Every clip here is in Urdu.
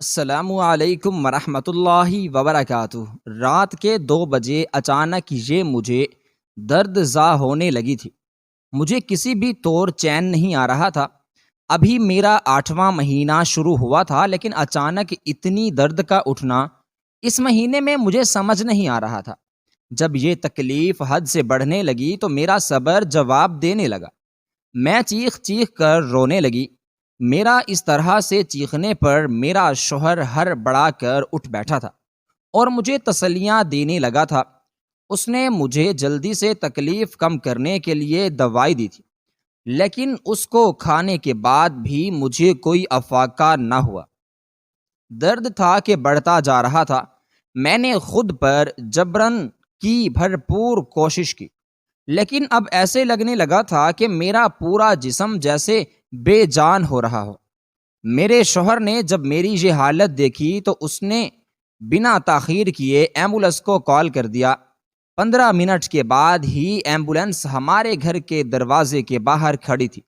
السلام علیکم ورحمۃ اللہ وبرکاتہ۔ رات کے 2 بجے اچانک یہ مجھے درد زا ہونے لگی تھی۔ مجھے کسی بھی طور چین نہیں آ رہا تھا۔ ابھی میرا 8واں مہینہ شروع ہوا تھا، لیکن اچانک اتنی درد کا اٹھنا اس مہینے میں مجھے سمجھ نہیں آ رہا تھا۔ جب یہ تکلیف حد سے بڑھنے لگی تو میرا صبر جواب دینے لگا۔ میں چیخ چیخ کر رونے لگی۔ میرا اس طرح سے چیخنے پر میرا شوہر ہڑبڑا کر اٹھ بیٹھا تھا اور مجھے تسلیاں دینے لگا تھا۔ اس نے مجھے جلدی سے تکلیف کم کرنے کے لیے دوائی دی تھی، لیکن اس کو کھانے کے بعد بھی مجھے کوئی افاقہ نہ ہوا۔ درد تھا کہ بڑھتا جا رہا تھا۔ میں نے خود پر جبرن کی بھرپور کوشش کی، لیکن اب ایسے لگنے لگا تھا کہ میرا پورا جسم جیسے بے جان ہو رہا ہو۔ میرے شوہر نے جب میری یہ حالت دیکھی تو اس نے بنا تاخیر کیے ایمبولنس کو کال کر دیا۔ 15 منٹ کے بعد ہی ایمبولنس ہمارے گھر کے دروازے کے باہر کھڑی تھی۔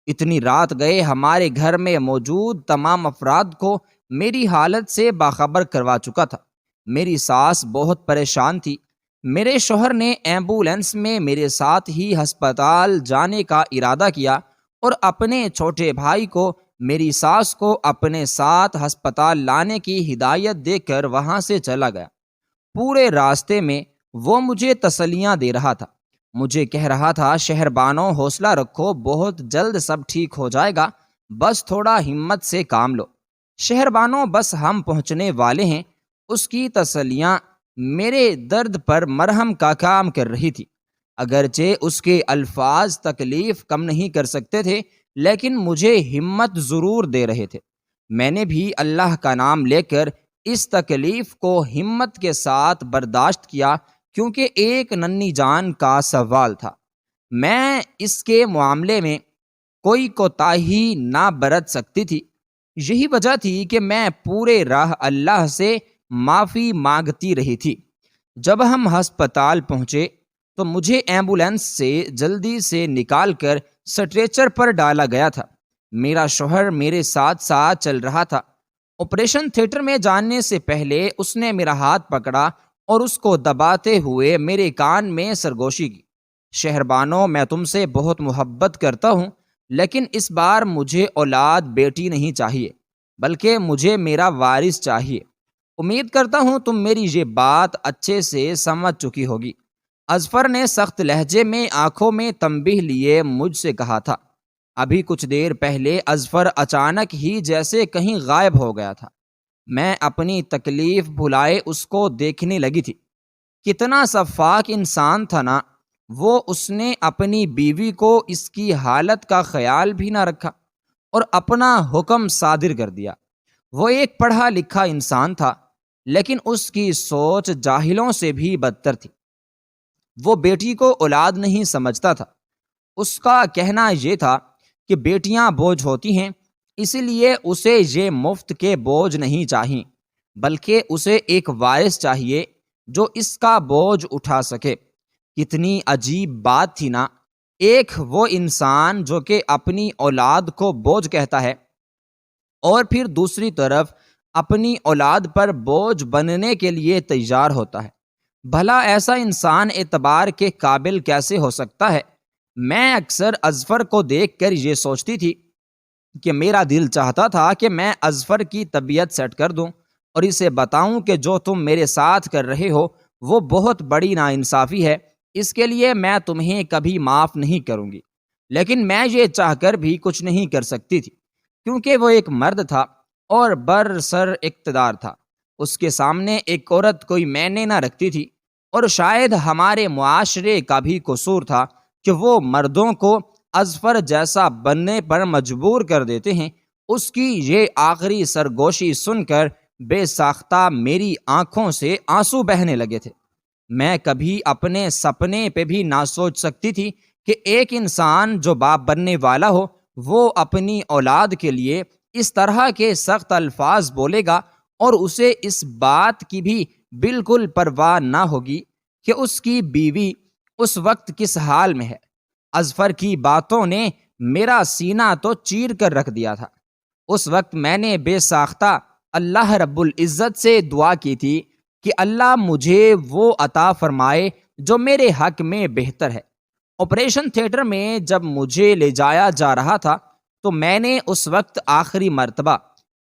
اتنی رات گئے ہمارے گھر میں موجود تمام افراد کو میری حالت سے باخبر کروا چکا تھا۔ میری ساس بہت پریشان تھی۔ میرے شوہر نے ایمبولنس میں میرے ساتھ ہی ہسپتال جانے کا ارادہ کیا اور اپنے چھوٹے بھائی کو میری ساس کو اپنے ساتھ ہسپتال لانے کی ہدایت دے کر وہاں سے چلا گیا۔ پورے راستے میں وہ مجھے تسلیاں دے رہا تھا۔ مجھے کہہ رہا تھا، شہربانو حوصلہ رکھو، بہت جلد سب ٹھیک ہو جائے گا، بس تھوڑا ہمت سے کام لو۔ شہربانو، بس ہم پہنچنے والے ہیں۔ اس کی تسلیاں میرے درد پر مرہم کا کام کر رہی تھی۔ اگرچہ اس کے الفاظ تکلیف کم نہیں کر سکتے تھے، لیکن مجھے ہمت ضرور دے رہے تھے۔ میں نے بھی اللہ کا نام لے کر اس تکلیف کو ہمت کے ساتھ برداشت کیا، کیونکہ ایک ننھی جان کا سوال تھا۔ میں اس کے معاملے میں کوئی کوتاہی نہ برت سکتی تھی۔ یہی وجہ تھی کہ میں پورے راہ اللہ سے معافی مانگتی رہی تھی۔ جب ہم ہسپتال پہنچے تو مجھے ایمبولنس سے جلدی سے نکال کر سٹریچر پر ڈالا گیا تھا۔ میرا شوہر میرے ساتھ ساتھ چل رہا تھا۔ آپریشن تھیٹر میں جانے سے پہلے اس نے میرا ہاتھ پکڑا اور اس کو دباتے ہوئے میرے کان میں سرگوشی کی۔ شہربانو، میں تم سے بہت محبت کرتا ہوں، لیکن اس بار مجھے اولاد بیٹی نہیں چاہیے، بلکہ مجھے میرا وارث چاہیے۔ امید کرتا ہوں تم میری یہ بات اچھے سے سمجھ چکی ہوگی۔ اظفر نے سخت لہجے میں آنکھوں میں تنبیہ لیے مجھ سے کہا تھا۔ ابھی کچھ دیر پہلے اظفر اچانک ہی جیسے کہیں غائب ہو گیا تھا۔ میں اپنی تکلیف بھلائے اس کو دیکھنے لگی تھی۔ کتنا شفاق انسان تھا نا وہ! اس نے اپنی بیوی کو اس کی حالت کا خیال بھی نہ رکھا اور اپنا حکم صادر کر دیا۔ وہ ایک پڑھا لکھا انسان تھا، لیکن اس کی سوچ جاہلوں سے بھی بدتر تھی۔ وہ بیٹی کو اولاد نہیں سمجھتا تھا۔ اس کا کہنا یہ تھا کہ بیٹیاں بوجھ ہوتی ہیں، اسی لیے اسے یہ مفت کے بوجھ نہیں چاہیے، بلکہ اسے ایک وارث چاہیے جو اس کا بوجھ اٹھا سکے۔ کتنی عجیب بات تھی نا! ایک وہ انسان جو کہ اپنی اولاد کو بوجھ کہتا ہے، اور پھر دوسری طرف اپنی اولاد پر بوجھ بننے کے لیے تیار ہوتا ہے۔ بھلا ایسا انسان اعتبار کے قابل کیسے ہو سکتا ہے؟ میں اکثر اظفر کو دیکھ کر یہ سوچتی تھی کہ میرا دل چاہتا تھا کہ میں اظفر کی طبیعت سیٹ کر دوں اور اسے بتاؤں کہ جو تم میرے ساتھ کر رہے ہو وہ بہت بڑی ناانصافی ہے، اس کے لیے میں تمہیں کبھی معاف نہیں کروں گی۔ لیکن میں یہ چاہ کر بھی کچھ نہیں کر سکتی تھی، کیونکہ وہ ایک مرد تھا اور برسر اقتدار تھا۔ اس کے سامنے ایک عورت کوئی معنی نہ رکھتی تھی، اور شاید ہمارے معاشرے کا بھی قصور تھا کہ وہ مردوں کو اظفر جیسا بننے پر مجبور کر دیتے ہیں۔ اس کی یہ آخری سرگوشی سن کر بے ساختہ میری آنکھوں سے آنسو بہنے لگے تھے۔ میں کبھی اپنے سپنے پہ بھی نہ سوچ سکتی تھی کہ ایک انسان جو باپ بننے والا ہو وہ اپنی اولاد کے لیے اس طرح کے سخت الفاظ بولے گا، اور اسے اس بات کی بھی بالکل پرواہ نہ ہوگی کہ اس کی بیوی اس وقت کس حال میں ہے۔ اظفر کی باتوں نے میرا سینہ تو چیر کر رکھ دیا تھا۔ اس وقت میں نے بے ساختہ اللہ رب العزت سے دعا کی تھی کہ اللہ مجھے وہ عطا فرمائے جو میرے حق میں بہتر ہے۔ آپریشن تھیٹر میں جب مجھے لے جایا جا رہا تھا تو میں نے اس وقت آخری مرتبہ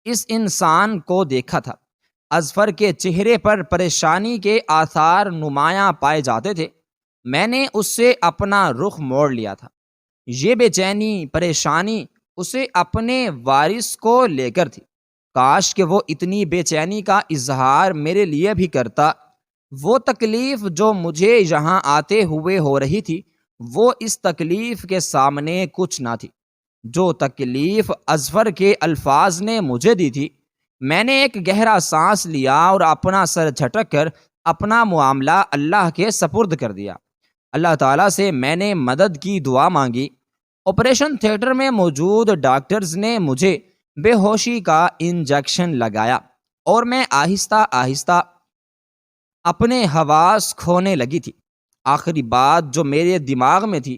اس انسان کو دیکھا تھا۔ اظفر کے چہرے پر پریشانی کے آثار نمایاں پائے جاتے تھے۔ میں نے اس سے اپنا رخ موڑ لیا تھا۔ یہ بے چینی، پریشانی اسے اپنے وارث کو لے کر تھی۔ کاش کہ وہ اتنی بے چینی کا اظہار میرے لیے بھی کرتا۔ وہ تکلیف جو مجھے یہاں آتے ہوئے ہو رہی تھی وہ اس تکلیف کے سامنے کچھ نہ تھی جو تکلیف اظفر کے الفاظ نے مجھے دی تھی۔ میں نے ایک گہرا سانس لیا اور اپنا سر جھٹک کر اپنا معاملہ اللہ کے سپرد کر دیا۔ اللہ تعالیٰ سے میں نے مدد کی دعا مانگی۔ آپریشن تھیٹر میں موجود ڈاکٹرز نے مجھے بے ہوشی کا انجیکشن لگایا اور میں آہستہ آہستہ اپنے حواس کھونے لگی تھی۔ آخری بات جو میرے دماغ میں تھی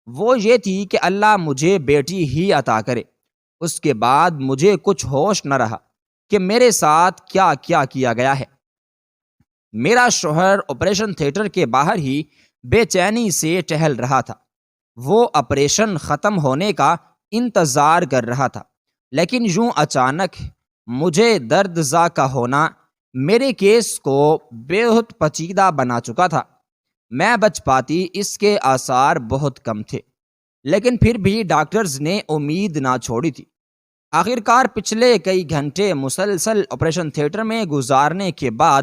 وہ یہ تھی کہ اللہ مجھے بیٹی ہی عطا کرے۔ اس کے بعد مجھے کچھ ہوش نہ رہا کہ میرے ساتھ کیا کیا کیا گیا ہے۔ میرا شوہر آپریشن تھیٹر کے باہر ہی بے چینی سے ٹہل رہا تھا۔ وہ آپریشن ختم ہونے کا انتظار کر رہا تھا، لیکن یوں اچانک مجھے درد زا کا ہونا میرے کیس کو بےحد پیچیدہ بنا چکا تھا۔ میں بچ پاتی اس کے آثار بہت کم تھے، لیکن پھر بھی ڈاکٹرز نے امید نہ چھوڑی تھی۔ آخرکار پچھلے کئی گھنٹے مسلسل آپریشن تھیٹر میں گزارنے کے بعد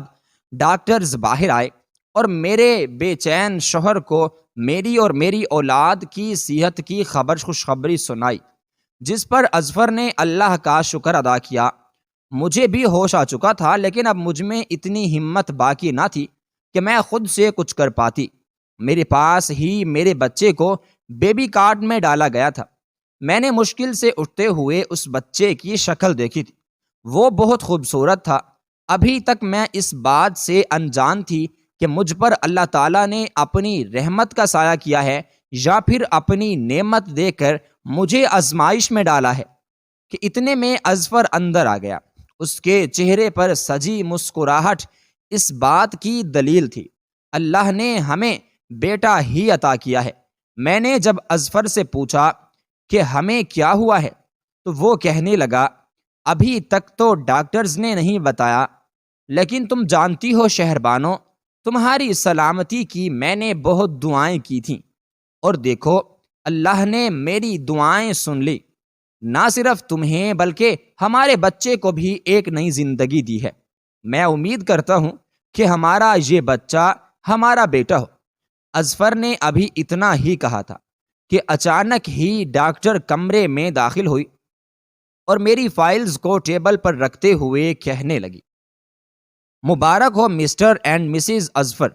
ڈاکٹرز باہر آئے اور میرے بے چین شوہر کو میری اور میری اولاد کی صحت کی خوشخبری سنائی، جس پر اظفر نے اللہ کا شکر ادا کیا۔ مجھے بھی ہوش آ چکا تھا، لیکن اب مجھ میں اتنی ہمت باقی نہ تھی کہ میں خود سے کچھ کر پاتی۔ میرے پاس ہی میرے بچے کو بیبی کارٹ میں ڈالا گیا تھا۔ میں نے مشکل سے اٹھتے ہوئے اس بچے کی شکل دیکھی تھی۔ وہ بہت خوبصورت تھا۔ ابھی تک میں اس بات سے انجان تھی کہ مجھ پر اللہ تعالیٰ نے اپنی رحمت کا سایہ کیا ہے یا پھر اپنی نعمت دے کر مجھے آزمائش میں ڈالا ہے، کہ اتنے میں اظفر اندر آ گیا۔ اس کے چہرے پر سجی مسکراہٹ اس بات کی دلیل تھی، اللہ نے ہمیں بیٹا ہی عطا کیا ہے۔ میں نے جب اظفر سے پوچھا کہ ہمیں کیا ہوا ہے تو وہ کہنے لگا، ابھی تک تو ڈاکٹرز نے نہیں بتایا، لیکن تم جانتی ہو شہربانو، تمہاری سلامتی کی میں نے بہت دعائیں کی تھیں، اور دیکھو اللہ نے میری دعائیں سن لی۔ نہ صرف تمہیں بلکہ ہمارے بچے کو بھی ایک نئی زندگی دی ہے۔ میں امید کرتا ہوں کہ ہمارا یہ بچہ ہمارا بیٹا ہو۔ اظفر نے ابھی اتنا ہی کہا تھا کہ اچانک ہی ڈاکٹر کمرے میں داخل ہوئی اور میری فائلز کو ٹیبل پر رکھتے ہوئے کہنے لگی، مبارک ہو مسٹر اینڈ مسز اظفر،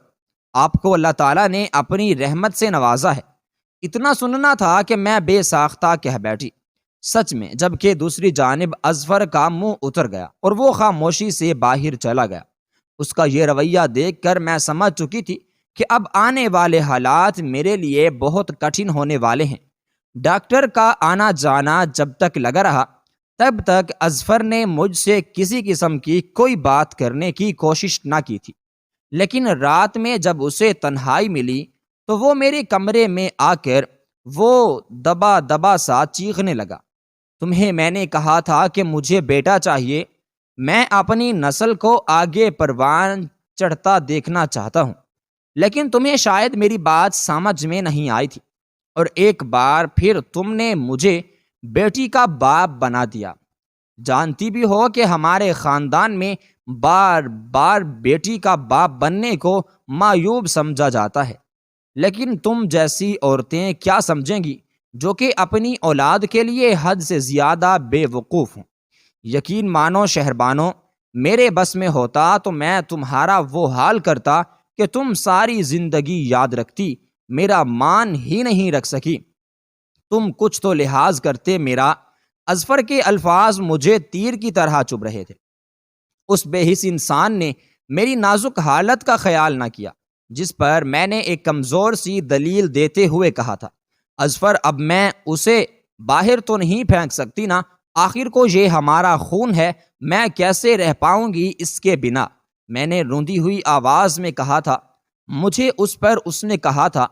آپ کو اللہ تعالیٰ نے اپنی رحمت سے نوازا ہے۔ اتنا سننا تھا کہ میں بے ساختہ کہہ بیٹھی، سچ میں، جبکہ دوسری جانب اظفر کا منہ اتر گیا اور وہ خاموشی سے باہر چلا گیا۔ اس کا یہ رویہ دیکھ کر میں سمجھ چکی تھی کہ اب آنے والے حالات میرے لیے بہت کٹھن ہونے والے ہیں۔ ڈاکٹر کا آنا جانا جب تک لگا رہا تب تک اظفر نے مجھ سے کسی قسم کی کوئی بات کرنے کی کوشش نہ کی تھی، لیکن رات میں جب اسے تنہائی ملی تو وہ میرے کمرے میں آ کر وہ دبا دبا سا چیخنے لگا، تمہیں میں نے کہا تھا کہ مجھے بیٹا چاہیے، میں اپنی نسل کو آگے پروان چڑھتا دیکھنا چاہتا ہوں، لیکن تمہیں شاید میری بات سمجھ میں نہیں آئی تھی، اور ایک بار پھر تم نے مجھے بیٹی کا باپ بنا دیا۔ جانتی بھی ہو کہ ہمارے خاندان میں بار بار بیٹی کا باپ بننے کو معیوب سمجھا جاتا ہے، لیکن تم جیسی عورتیں کیا سمجھیں گی جو کہ اپنی اولاد کے لیے حد سے زیادہ بے وقوف ہوں۔ یقین مانو شہربانو، میرے بس میں ہوتا تو میں تمہارا وہ حال کرتا کہ تم ساری زندگی یاد رکھتی، میرا مان ہی نہیں رکھ سکی۔ تم کچھ تو لحاظ کرتے میرا۔ اظفر کے الفاظ مجھے تیر کی طرح چبھ رہے تھے۔ اس بے حس انسان نے میری نازک حالت کا خیال نہ کیا، جس پر میں نے ایک کمزور سی دلیل دیتے ہوئے کہا تھا، اظفر اب میں اسے باہر تو نہیں پھینک سکتی نا، آخر کو یہ ہمارا خون ہے، میں کیسے رہ پاؤں گی اس کے بنا، میں نے روندی ہوئی آواز میں کہا تھا۔ مجھے اس پر اس نے کہا تھا،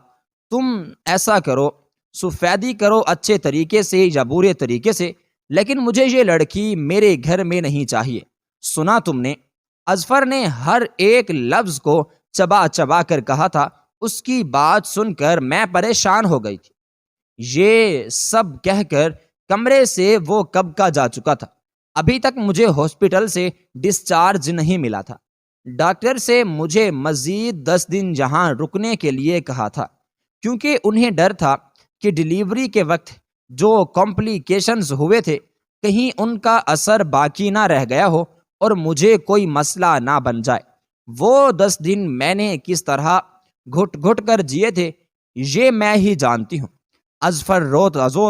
تم ایسا کرو، سفیدی کرو اچھے طریقے سے یا برے طریقے سے، لیکن مجھے یہ لڑکی میرے گھر میں نہیں چاہیے۔ سنا تم نے؟ اظفر نے ہر ایک لفظ کو چبا چبا کر کہا تھا۔ اس کی بات سن کر میں پریشان ہو گئی تھی۔ یہ سب کہہ کر کمرے سے وہ کب کا جا چکا تھا۔ ابھی تک مجھے ہاسپٹل سے ڈسچارج نہیں ملا تھا۔ ڈاکٹر سے مجھے مزید 10 دن یہاں رکنے کے لیے کہا تھا، کیونکہ انہیں ڈر تھا کہ ڈیلیوری کے وقت جو کمپلیکیشنز ہوئے تھے کہیں ان کا اثر باقی نہ رہ گیا ہو اور مجھے کوئی مسئلہ نہ بن جائے۔ وہ 10 دن میں نے کس طرح گھٹ گھٹ کر جیے تھے یہ میں ہی جانتی ہوں۔ اظفر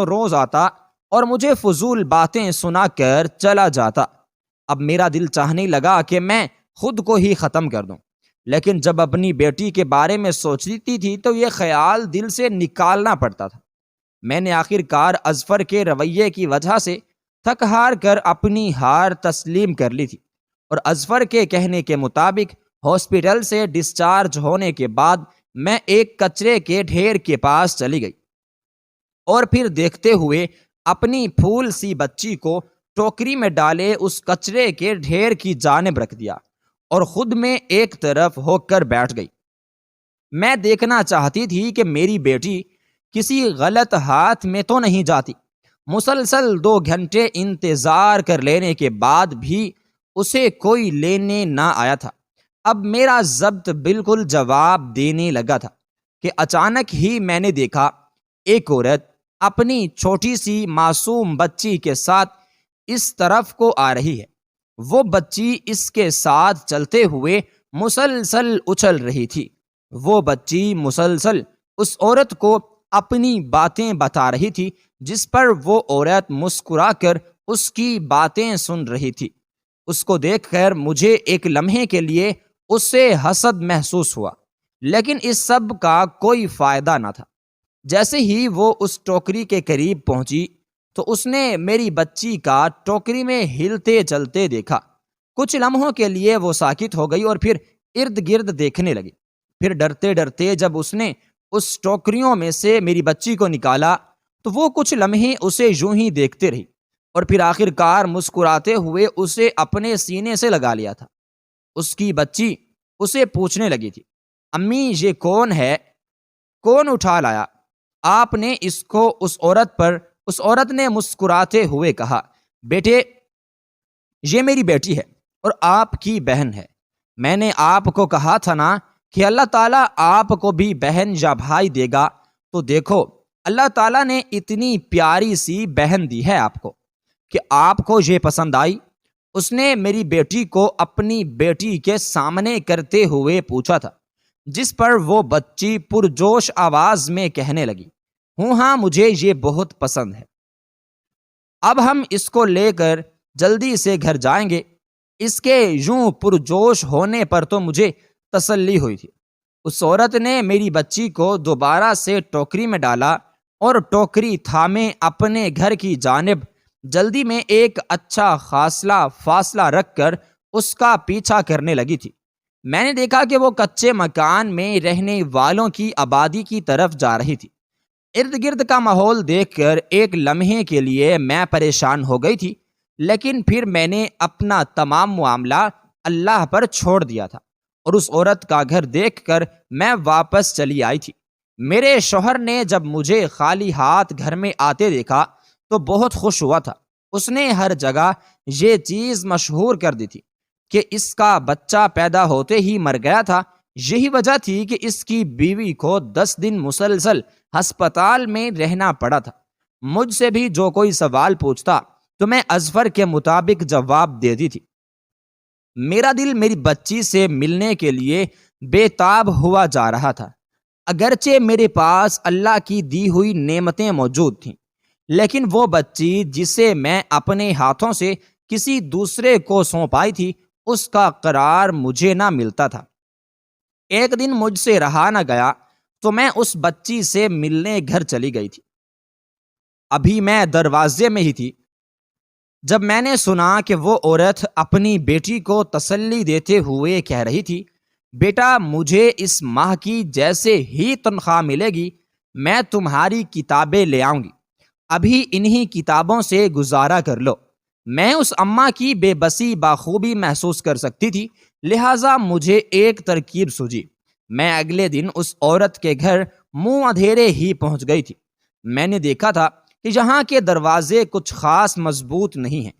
روز آتا اور مجھے فضول باتیں سنا کر چلا جاتا۔ اب میرا دل چاہنے لگا کہ میں خود کو ہی ختم کر دوں، لیکن جب اپنی بیٹی کے بارے میں سوچتی تھی تو یہ خیال دل سے نکالنا پڑتا تھا۔ میں نے آخر کار اظفر کے رویے کی وجہ سے تھک ہار کر اپنی ہار تسلیم کر لی تھی، اور اظفر کے کہنے کے مطابق ہاسپٹل سے ڈسچارج ہونے کے بعد میں ایک کچرے کے ڈھیر کے پاس چلی گئی، اور پھر دیکھتے ہوئے اپنی پھول سی بچی کو ٹوکری میں ڈالے اس کچرے کے ڈھیر کی جانب رکھ دیا اور خود میں ایک طرف ہو کر بیٹھ گئی۔ میں دیکھنا چاہتی تھی کہ میری بیٹی کسی غلط ہاتھ میں تو نہیں جاتی۔ مسلسل 2 گھنٹے انتظار کر لینے کے بعد بھی اسے کوئی لینے نہ آیا تھا۔ اب میرا ضبط بالکل جواب دینے لگا تھا کہ اچانک ہی میں نے دیکھا ایک عورت اپنی چھوٹی سی معصوم بچی کے ساتھ اس طرف کو آ رہی ہے۔ وہ بچی اس کے ساتھ چلتے ہوئے مسلسل اچھل رہی تھی۔ وہ بچی مسلسل اس عورت کو اپنی باتیں بتا رہی تھی، جس پر وہ عورت مسکرا کر اس کی باتیں سن رہی تھی۔ اس کو دیکھ کر مجھے ایک لمحے کے لیے اس سے حسد محسوس ہوا، لیکن اس سب کا کوئی فائدہ نہ تھا۔ جیسے ہی وہ اس ٹوکری کے قریب پہنچی تو اس نے میری بچی کا ٹوکری میں ہلتے چلتے دیکھا۔ کچھ لمحوں کے لیے وہ ساکت ہو گئی اور پھر ارد گرد دیکھنے لگی۔ پھر ڈرتے ڈرتے جب اس نے اس ٹوکریوں میں سے میری بچی کو نکالا تو وہ کچھ لمحے اسے یوں ہی دیکھتے رہی، اور پھر آخر کار مسکراتے ہوئے اسے اپنے سینے سے لگا لیا تھا۔ اس کی بچی اسے پوچھنے لگی تھی، امی یہ کون ہے؟ کون اٹھا لایا آپ نے اس کو اس عورت پر؟ اس عورت نے مسکراتے ہوئے کہا، بیٹے یہ میری بیٹی ہے اور آپ کی بہن ہے۔ میں نے آپ کو کہا تھا نا کہ اللہ تعالیٰ آپ کو بھی بہن یا بھائی دے گا، تو دیکھو اللہ تعالیٰ نے اتنی پیاری سی بہن دی ہے آپ کو کہ آپ کو یہ پسند آئی؟ اس نے میری بیٹی کو اپنی بیٹی کے سامنے کرتے ہوئے پوچھا تھا، جس پر وہ بچی پرجوش آواز میں کہنے لگی، ہاں مجھے یہ بہت پسند ہے۔ اب ہم اس کو لے کر جلدی سے گھر جائیں گے۔ اس کے یوں پرجوش ہونے پر تو مجھے تسلی ہوئی تھی۔ اس عورت نے میری بچی کو دوبارہ سے ٹوکری میں ڈالا اور ٹوکری تھامے اپنے گھر کی جانب جلدی میں ایک اچھا خاصا فاصلہ رکھ کر اس کا پیچھا کرنے لگی تھی۔ میں نے دیکھا کہ وہ کچے مکان میں رہنے والوں کی آبادی کی طرف جا رہی تھی۔ ارد گرد کا ماحول دیکھ کر ایک لمحے کے لیے میں پریشان ہو گئی تھی، لیکن پھر میں نے اپنا تمام معاملہ اللہ پر چھوڑ دیا تھا، اور اس عورت کا گھر دیکھ کر میں واپس چلی آئی تھی۔ میرے شوہر نے جب مجھے خالی ہاتھ گھر میں آتے دیکھا تو بہت خوش ہوا تھا۔ اس نے ہر جگہ یہ چیز مشہور کر دی تھی کہ اس کا بچہ پیدا ہوتے ہی مر گیا تھا۔ یہی وجہ تھی کہ اس کی بیوی کو 10 دن مسلسل ہسپتال میں رہنا پڑا تھا۔ مجھ سے بھی جو کوئی سوال پوچھتا تو میں اظفر کے مطابق جواب دیتی تھی۔ میرا دل میری بچی سے ملنے کے لیے بے تاب ہوا جا رہا تھا۔ اگرچہ میرے پاس اللہ کی دی ہوئی نعمتیں موجود تھیں، لیکن وہ بچی جسے میں اپنے ہاتھوں سے کسی دوسرے کو سونپائی تھی، اس کا قرار مجھے نہ ملتا تھا۔ ایک دن مجھ سے رہا نہ گیا تو میں اس بچی سے ملنے گھر چلی گئی تھی۔ ابھی میں دروازے میں ہی تھی جب میں نے سنا کہ وہ عورت اپنی بیٹی کو تسلی دیتے ہوئے کہہ رہی تھی، بیٹا مجھے اس ماہ کی جیسے ہی تنخواہ ملے گی میں تمہاری کتابیں لے آؤں گی، ابھی انہی کتابوں سے گزارا کر لو۔ میں اس اماں کی بے بسی بخوبی محسوس کر سکتی تھی، لہٰذا مجھے ایک ترکیب سوجی۔ میں اگلے دن اس عورت کے گھر منہ اندھیرے ہی پہنچ گئی تھی۔ میں نے دیکھا تھا کہ یہاں کے دروازے کچھ خاص مضبوط نہیں ہیں،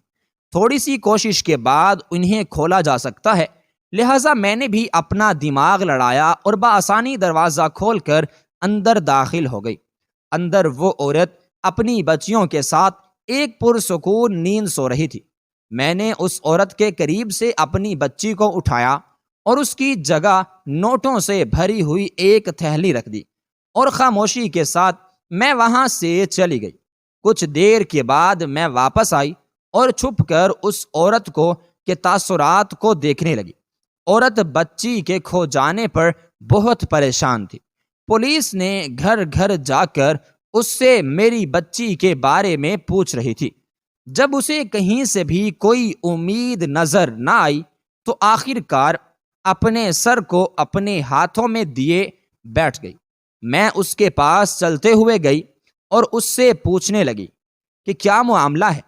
تھوڑی سی کوشش کے بعد انہیں کھولا جا سکتا ہے، لہٰذا میں نے بھی اپنا دماغ لڑایا اور بآسانی دروازہ کھول کر اندر داخل ہو گئی۔ اندر وہ عورت اپنی بچیوں کے ساتھ ایک پرسکون نیند سو رہی تھی۔ میں نے اس عورت کے قریب سے اپنی بچی کو اٹھایا اور اس کی جگہ نوٹوں سے بھری ہوئی ایک تھیلی رکھ دی اور خاموشی کے ساتھ میں وہاں سے چلی گئی۔ کچھ دیر کے بعد میں واپس آئی اور چھپ کر اس عورت کے تاثرات کو دیکھنے لگی۔ عورت بچی کے کھو جانے پر بہت پریشان تھی۔ پولیس نے گھر گھر جا کر اس سے میری بچی کے بارے میں پوچھ رہی تھی۔ جب اسے کہیں سے بھی کوئی امید نظر نہ آئی تو آخر کار اپنے سر کو اپنے ہاتھوں میں دیے بیٹھ گئی۔ میں اس کے پاس چلتے ہوئے گئی اور اس سے پوچھنے لگی کہ کیا معاملہ ہے۔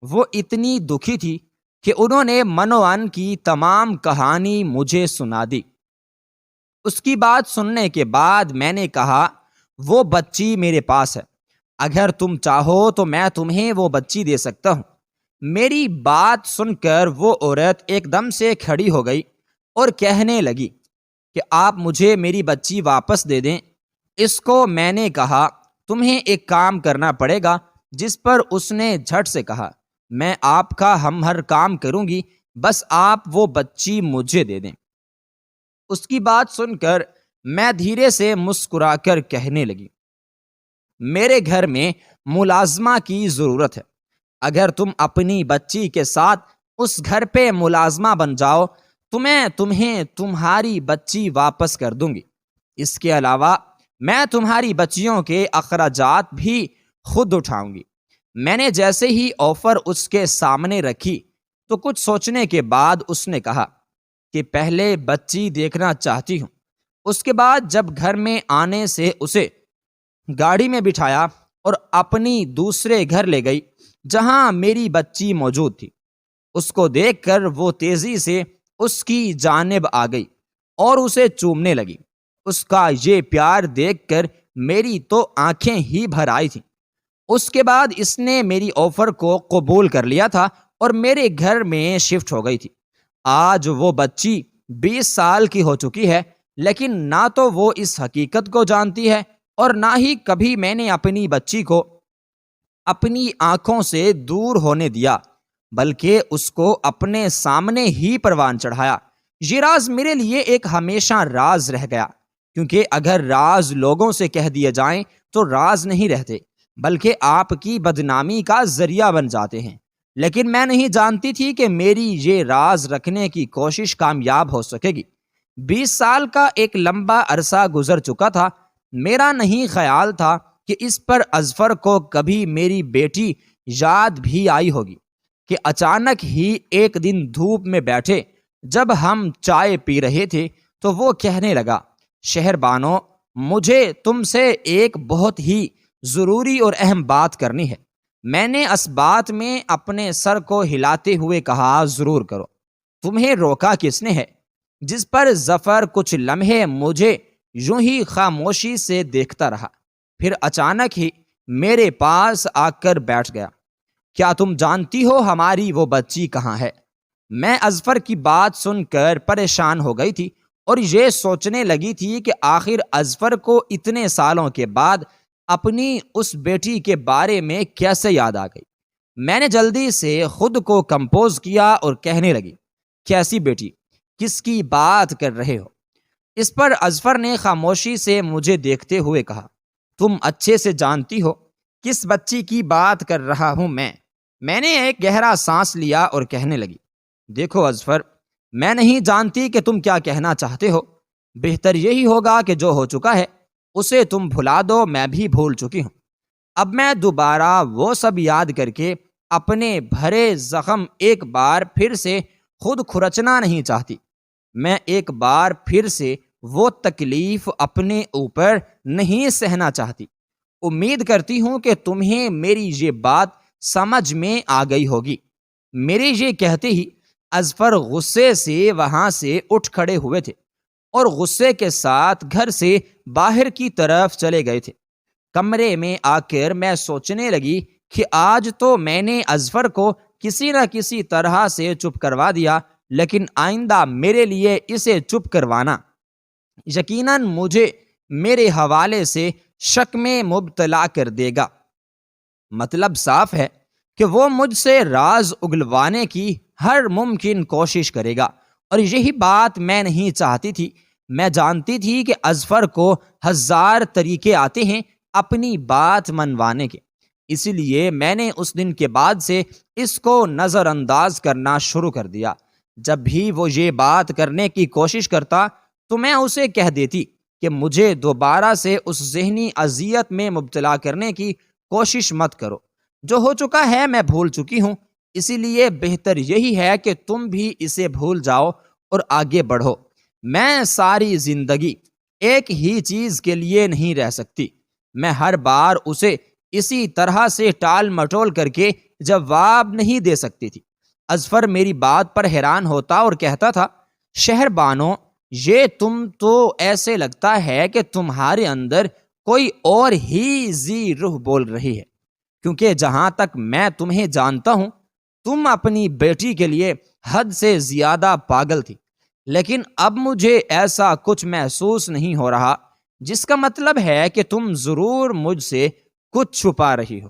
وہ اتنی دکھی تھی کہ انہوں نے منوان کی تمام کہانی مجھے سنا دی۔ اس کی بات سننے کے بعد میں نے کہا، وہ بچی میرے پاس ہے، اگر تم چاہو تو میں تمہیں وہ بچی دے سکتا ہوں۔ میری بات سن کر وہ عورت ایک دم سے کھڑی ہو گئی اور کہنے لگی کہ آپ مجھے میری بچی واپس دے دیں۔ اس کو میں نے کہا، تمہیں ایک کام کرنا پڑے گا، جس پر اس نے جھٹ سے کہا، میں آپ کا ہر کام کروں گی، بس آپ وہ بچی مجھے دے دیں۔ اس کی بات سن کر میں دھیرے سے مسکرا کر کہنے لگی، میرے گھر میں ملازمہ کی ضرورت ہے، اگر تم اپنی بچی کے ساتھ اس گھر پہ ملازمہ بن جاؤ تو میں تمہیں تمہاری بچی واپس کر دوں گی۔ اس کے علاوہ میں تمہاری بچیوں کے اخراجات بھی خود اٹھاؤں گی۔ میں نے جیسے ہی آفر اس کے سامنے رکھی تو کچھ سوچنے کے بعد اس نے کہا کہ پہلے بچی دیکھنا چاہتی ہوں۔ اس کے بعد جب گھر میں آنے سے اسے گاڑی میں بٹھایا اور اپنی دوسرے گھر لے گئی جہاں میری بچی موجود تھی۔ اس کو دیکھ کر وہ تیزی سے اس کی جانب آ گئی اور اسے چومنے لگی۔ اس کا یہ پیار دیکھ کر میری تو آنکھیں ہی بھر آئی تھیں۔ اس کے بعد اس نے میری آفر کو قبول کر لیا تھا اور میرے گھر میں شفٹ ہو گئی تھی۔ آج وہ بچی 20 سال کی ہو چکی ہے، لیکن نہ تو وہ اس حقیقت کو جانتی ہے اور نہ ہی کبھی میں نے اپنی بچی کو اپنی آنکھوں سے دور ہونے دیا، بلکہ اس کو اپنے سامنے ہی پروان چڑھایا۔ یہ راز میرے لیے ایک ہمیشہ راز رہ گیا، کیونکہ اگر راز لوگوں سے کہہ دیے جائیں تو راز نہیں رہتے، بلکہ آپ کی بدنامی کا ذریعہ بن جاتے ہیں۔ لیکن میں نہیں جانتی تھی کہ میری یہ راز رکھنے کی کوشش کامیاب ہو سکے گی۔ 20 سال کا ایک لمبا عرصہ گزر چکا تھا۔ میرا نہیں خیال تھا کہ اس پر اظفر کو کبھی میری بیٹی یاد بھی آئی ہوگی کہ اچانک ہی ایک دن دھوپ میں بیٹھے جب ہم چائے پی رہے تھے تو وہ کہنے لگا، شہر بانو، مجھے تم سے ایک بہت ہی ضروری اور اہم بات کرنی ہے۔ میں نے اس بات میں اپنے سر کو ہلاتے ہوئے کہا، ضرور کرو۔ تمہیں روکا کس نے ہے؟ جس پر ظفر کچھ لمحے مجھے یوں ہی خاموشی سے دیکھتا رہا، پھر اچانک ہی میرے پاس آ کر بیٹھ گیا۔ کیا تم جانتی ہو ہماری وہ بچی کہاں ہے؟ میں اظفر کی بات سن کر پریشان ہو گئی تھی اور یہ سوچنے لگی تھی کہ آخر اظفر کو اتنے سالوں کے بعد اپنی اس بیٹی کے بارے میں کیسے یاد آ گئی۔ میں نے جلدی سے خود کو کمپوز کیا اور کہنے لگی، کیسی بیٹی؟ کس کی بات کر رہے ہو؟ اس پر اظفر نے خاموشی سے مجھے دیکھتے ہوئے کہا، تم اچھے سے جانتی ہو کس بچی کی بات کر رہا ہوں میں نے ایک گہرا سانس لیا اور کہنے لگی، دیکھو اظفر، میں نہیں جانتی کہ تم کیا کہنا چاہتے ہو۔ بہتر یہی ہوگا کہ جو ہو چکا ہے اسے تم بھلا دو، میں بھی بھول چکی ہوں۔ اب میں دوبارہ وہ سب یاد کر کے اپنے بھرے زخم ایک بار پھر سے خود کھرچنا نہیں چاہتی۔ میں ایک بار پھر سے وہ تکلیف اپنے اوپر نہیں سہنا چاہتی۔ امید کرتی ہوں کہ تمہیں میری یہ بات سمجھ میں آ گئی ہوگی۔ میرے یہ کہتے ہی اظفر غصے سے وہاں سے اٹھ کھڑے ہوئے تھے اور غصے کے ساتھ گھر سے باہر کی طرف چلے گئے تھے۔ کمرے میں آ کر میں سوچنے لگی کہ آج تو میں نے اظفر کو کسی نہ کسی طرح سے چپ کروا دیا، لیکن آئندہ میرے لیے اسے چپ کروانا یقیناً مجھے میرے حوالے سے شک میں مبتلا کر دے گا۔ مطلب صاف ہے کہ وہ مجھ سے راز اگلوانے کی ہر ممکن کوشش کرے گا، اور یہی بات میں نہیں چاہتی تھی۔ میں جانتی تھی کہ اظفر کو ہزار طریقے آتے ہیں اپنی بات منوانے کے، اسی لیے میں نے اس دن کے بعد سے اس کو نظر انداز کرنا شروع کر دیا۔ جب بھی وہ یہ بات کرنے کی کوشش کرتا تو میں اسے کہہ دیتی کہ مجھے دوبارہ سے اس ذہنی اذیت میں مبتلا کرنے کی کوشش مت کرو۔ جو ہو چکا ہے میں بھول چکی ہوں، اسی لیے بہتر یہی ہے کہ تم بھی اسے بھول جاؤ اور آگے بڑھو۔ میں ساری زندگی ایک ہی چیز کے لیے نہیں رہ سکتی۔ میں ہر بار اسے اسی طرح سے ٹال مٹول کر کے جواب نہیں دے سکتی تھی۔ اظفر میری بات پر حیران ہوتا اور کہتا تھا، شہر بانو، یہ تم تو ایسے لگتا ہے کہ تمہارے اندر کوئی اور ہی ذی روح بول رہی ہے، کیونکہ جہاں تک میں تمہیں جانتا ہوں تم اپنی بیٹی کے لیے حد سے زیادہ پاگل تھی، لیکن اب مجھے ایسا کچھ محسوس نہیں ہو رہا، جس کا مطلب ہے کہ تم ضرور مجھ سے کچھ چھپا رہی ہو،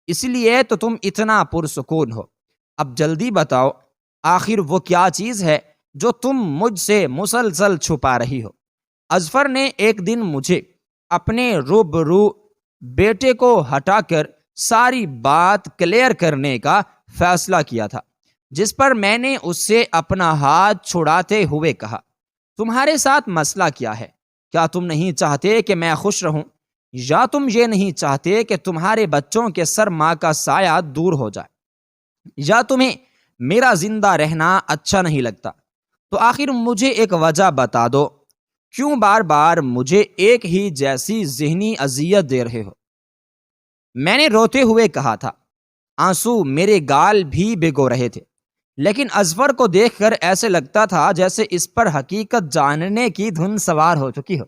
اس لیے تو تم اتنا پرسکون ہو۔ اب جلدی بتاؤ، آخر وہ کیا چیز ہے جو تم مجھ سے مسلسل چھپا رہی ہو؟ اظفر نے ایک دن مجھے اپنے روبرو بیٹے کو ہٹا کر ساری بات کلیئر کرنے کا فیصلہ کیا تھا، جس پر میں نے اس سے اپنا ہاتھ چھڑاتے ہوئے کہا، تمہارے ساتھ مسئلہ کیا ہے؟ کیا تم نہیں چاہتے کہ میں خوش رہوں، یا تم یہ نہیں چاہتے کہ تمہارے بچوں کے سر ماں کا سایہ دور ہو جائے، یا تمہیں میرا زندہ رہنا اچھا نہیں لگتا؟ تو آخر مجھے ایک وجہ بتا دو، کیوں بار بار مجھے ایک ہی جیسی ذہنی اذیت دے رہے ہو؟ میں نے روتے ہوئے کہا تھا۔ آنسو میرے گال بھی بھگو رہے تھے، لیکن اظفر کو دیکھ کر ایسے لگتا تھا جیسے اس پر حقیقت جاننے کی دھن سوار ہو چکی ہو۔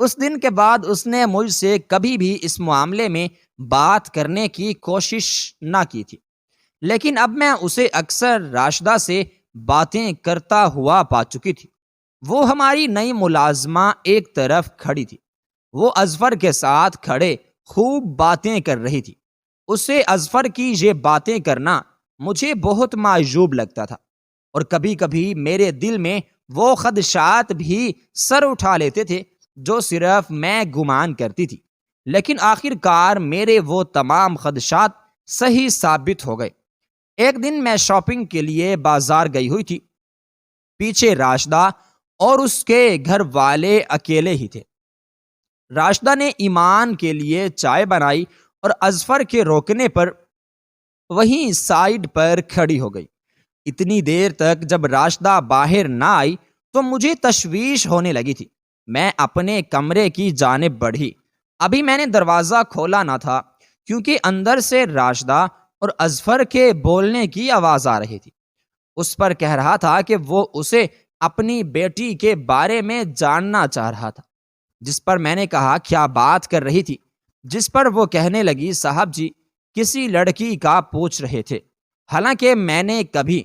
اس دن کے بعد اس نے مجھ سے کبھی بھی اس معاملے میں بات کرنے کی کوشش نہ کی تھی، لیکن اب میں اسے اکثر راشدہ سے باتیں کرتا ہوا پا چکی تھی۔ وہ ہماری نئی ملازمہ ایک طرف کھڑی تھی، وہ اظفر کے ساتھ کھڑے خوب باتیں کر رہی تھی۔ اسے اظفر کی یہ باتیں کرنا مجھے بہت معجوب لگتا تھا، اور کبھی کبھی میرے دل میں وہ خدشات بھی سر اٹھا لیتے تھے جو صرف میں گمان کرتی تھی، لیکن آخر کار میرے وہ تمام خدشات صحیح ثابت ہو گئے۔ ایک دن میں شاپنگ کے لیے بازار گئی ہوئی تھی، پیچھے راشدہ اور اس کے گھر والے اکیلے ہی تھے۔ راشدہ نے ایمان کے لیے چائے بنائی اور اظفر کے روکنے پر وہیں سائیڈ پر کھڑی ہو گئی۔ اتنی دیر تک جب راشدہ باہر نہ آئی تو مجھے تشویش ہونے لگی تھی۔ میں اپنے کمرے کی جانب بڑھی۔ ابھی میں نے دروازہ کھولا نہ تھا، کیونکہ اندر سے راشدہ اور اظفر کے بولنے کی آواز آ رہی تھی۔ اس پر کہہ رہا تھا کہ وہ اسے اپنی بیٹی کے بارے میں جاننا چاہ رہا تھا، جس پر میں نے کہا کیا بات کر رہی تھی، جس پر وہ کہنے لگی صاحب جی کسی لڑکی کا پوچھ رہے تھے، حالانکہ میں نے کبھی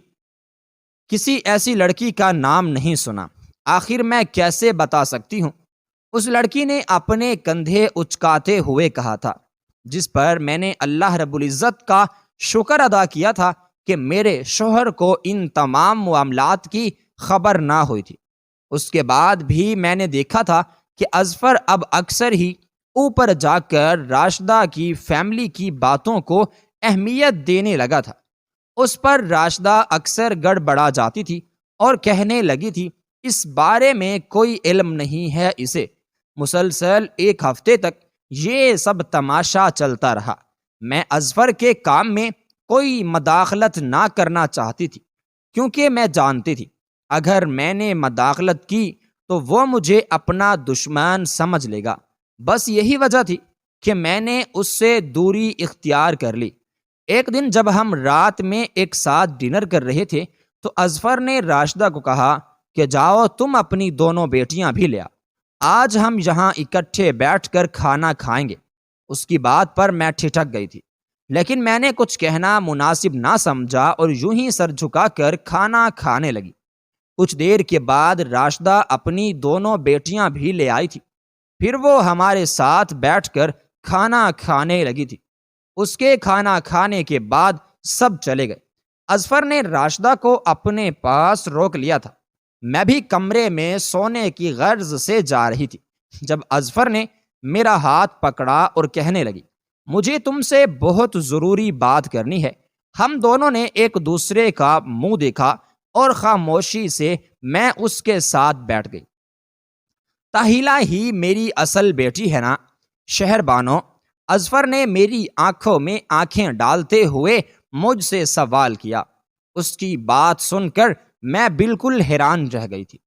کسی ایسی لڑکی کا نام نہیں سنا۔ آخر میں کیسے بتا سکتی ہوں؟ اس لڑکی نے اپنے کندھے اچکاتے ہوئے کہا تھا، جس پر میں نے اللہ رب العزت کا شکر ادا کیا تھا کہ میرے شوہر کو ان تمام معاملات کی خبر نہ ہوئی تھی۔ اس کے بعد بھی میں نے دیکھا تھا کہ اظفر اب اکثر ہی اوپر جا کر راشدہ کی فیملی کی باتوں کو اہمیت دینے لگا تھا۔ اس پر راشدہ اکثر گڑبڑا جاتی تھی اور کہنے لگی تھی اس بارے میں کوئی علم نہیں ہے اسے۔ مسلسل ایک ہفتے تک یہ سب تماشا چلتا رہا۔ میں اظفر کے کام میں کوئی مداخلت نہ کرنا چاہتی تھی، کیونکہ میں جانتی تھی اگر میں نے مداخلت کی تو وہ مجھے اپنا دشمن سمجھ لے گا۔ بس یہی وجہ تھی کہ میں نے اس سے دوری اختیار کر لی۔ ایک دن جب ہم رات میں ایک ساتھ ڈنر کر رہے تھے تو اظفر نے راشدہ کو کہا کہ جاؤ تم اپنی دونوں بیٹیاں بھی لے آ، آج ہم یہاں اکٹھے بیٹھ کر کھانا کھائیں گے۔ اس کی بات پر میں ٹھٹک گئی تھی، لیکن میں نے کچھ کہنا مناسب نہ سمجھا اور یوں ہی سر جھکا کر کھانا کھانے لگی۔ کچھ دیر کے بعد راشدہ اپنی دونوں بیٹیاں بھی لے آئی تھی، پھر وہ ہمارے ساتھ بیٹھ کر کھانا کھانے لگی تھی۔ اس کے کھانا کھانے کے بعد سب چلے گئے۔ اظفر نے راشدہ کو اپنے پاس روک لیا تھا، میں بھی کمرے میں سونے کی غرض سے جا رہی تھی جب اظفر نے میرا ہاتھ پکڑا اور کہنے لگی، مجھے تم سے بہت ضروری بات کرنی ہے۔ ہم دونوں نے ایک دوسرے کا منہ دیکھا اور خاموشی سے میں اس کے ساتھ بیٹھ گئی۔ طاہلہ ہی میری اصل بیٹی ہے نا؟ شہر بانو، اظفر نے میری آنکھوں میں آنکھیں ڈالتے ہوئے مجھ سے سوال کیا۔ اس کی بات سن کر میں بالکل حیران رہ گئی تھی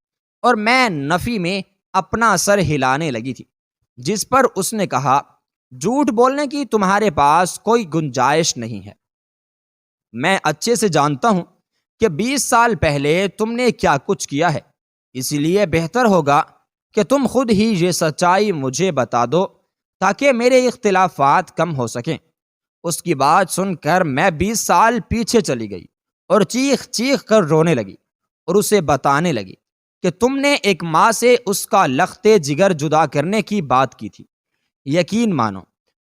اور میں نفی میں اپنا سر ہلانے لگی تھی، جس پر اس نے کہا، جھوٹ بولنے کی تمہارے پاس کوئی گنجائش نہیں ہے۔ میں اچھے سے جانتا ہوں کہ 20 سال پہلے تم نے کیا کچھ کیا ہے، اسی لیے بہتر ہوگا کہ تم خود ہی یہ سچائی مجھے بتا دو تاکہ میرے اختلافات کم ہو سکیں۔ اس کی بات سن کر میں 20 سال پیچھے چلی گئی اور چیخ چیخ کر رونے لگی اور اسے بتانے لگی کہ تم نے ایک ماں سے اس کا لخت جگر جدا کرنے کی بات کی تھی۔ یقین مانو،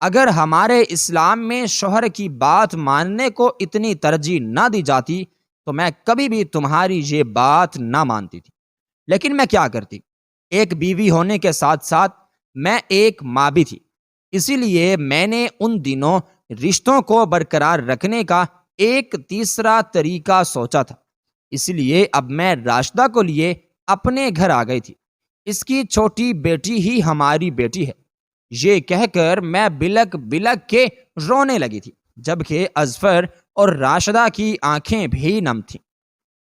اگر ہمارے اسلام میں شوہر کی بات ماننے کو اتنی ترجیح نہ دی جاتی تو میں کبھی بھی تمہاری یہ بات نہ مانتی تھی، لیکن میں کیا کرتی؟ ایک بیوی ہونے کے ساتھ ساتھ میں ایک ماں بھی تھی، اسی لیے میں نے ان دنوں رشتوں کو برقرار رکھنے کا ایک تیسرا طریقہ سوچا تھا۔ اس لیے اب میں راشدہ کو لیے اپنے گھر آ گئی تھی۔ اس کی چھوٹی بیٹی ہی ہماری بیٹی ہے، یہ کہہ کر میں بلک بلک کے رونے لگی تھی، جبکہ اظفر اور راشدہ کی آنکھیں بھی نم تھیں۔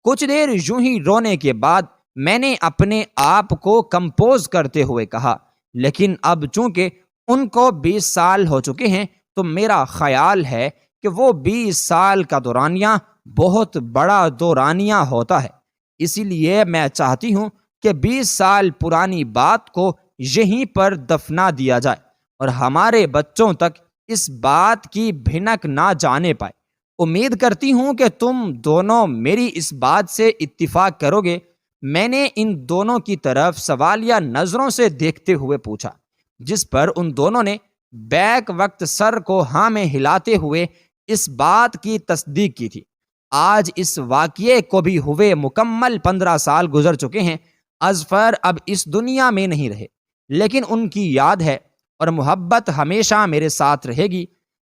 کچھ دیر یوں ہی رونے کے بعد میں نے اپنے آپ کو کمپوز کرتے ہوئے کہا، لیکن اب چونکہ ان کو 20 سال ہو چکے ہیں تو میرا خیال ہے کہ وہ 20 سال کا دورانیہ بہت بڑا دورانیہ ہوتا ہے، اسی لیے میں چاہتی ہوں کہ 20 سال پرانی بات کو یہیں پر دفنا دیا جائے اور ہمارے بچوں تک اس بات کی بھنک نہ جانے پائے۔ امید کرتی ہوں کہ تم دونوں میری اس بات سے اتفاق کرو گے۔ میں نے ان دونوں کی طرف سوالیہ نظروں سے دیکھتے ہوئے پوچھا، جس پر ان دونوں نے بیک وقت سر کو ہاں میں ہلاتے ہوئے اس بات کی تصدیق کی تھی۔ آج اس واقعے کو بھی ہوئے مکمل 15 سال گزر چکے ہیں۔ اظفر اب اس دنیا میں نہیں رہے، لیکن ان کی یاد ہے اور محبت ہمیشہ میرے ساتھ رہے گی۔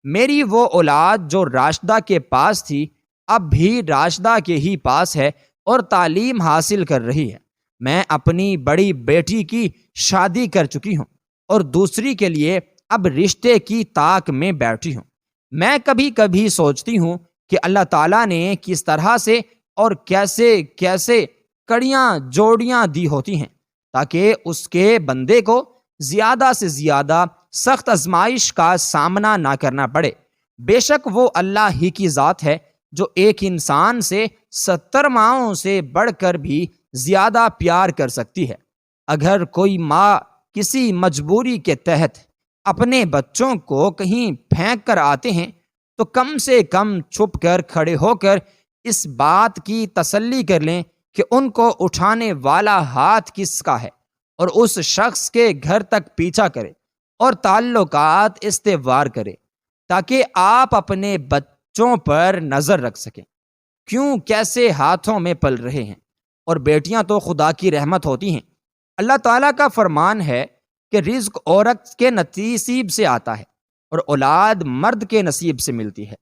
میری وہ اولاد جو راشدہ کے پاس تھی اب بھی راشدہ کے ہی پاس ہے اور تعلیم حاصل کر رہی ہے۔ میں اپنی بڑی بیٹی کی شادی کر چکی ہوں اور دوسری کے لیے اب رشتے کی تاک میں بیٹھی ہوں۔ میں کبھی کبھی سوچتی ہوں کہ اللہ تعالیٰ نے کس طرح سے اور کیسے کیسے کڑیاں جوڑیاں دی ہوتی ہیں تاکہ اس کے بندے کو زیادہ سے زیادہ سخت آزمائش کا سامنا نہ کرنا پڑے۔ بے شک وہ اللہ ہی کی ذات ہے جو ایک انسان سے 70 ماؤں سے بڑھ کر بھی زیادہ پیار کر سکتی ہے۔ اگر کوئی ماں کسی مجبوری کے تحت اپنے بچوں کو کہیں پھینک کر آتے ہیں تو کم سے کم چھپ کر کھڑے ہو کر اس بات کی تسلی کر لیں کہ ان کو اٹھانے والا ہاتھ کس کا ہے اور اس شخص کے گھر تک پیچھا کرے اور تعلقات استوار کرے تاکہ آپ اپنے بچوں پر نظر رکھ سکیں کیوں کیسے ہاتھوں میں پل رہے ہیں۔ اور بیٹیاں تو خدا کی رحمت ہوتی ہیں۔ اللہ تعالیٰ کا فرمان ہے کہ رزق عورت کے نصیب سے آتا ہے اور اولاد مرد کے نصیب سے ملتی ہے،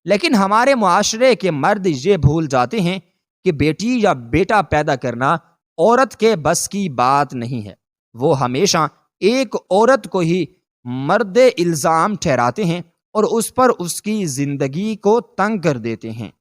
لیکن ہمارے معاشرے کے مرد یہ بھول جاتے ہیں کہ بیٹی یا بیٹا پیدا کرنا عورت کے بس کی بات نہیں ہے۔ وہ ہمیشہ ایک عورت کو ہی مرد الزام ٹھہراتے ہیں اور اس پر اس کی زندگی کو تنگ کر دیتے ہیں۔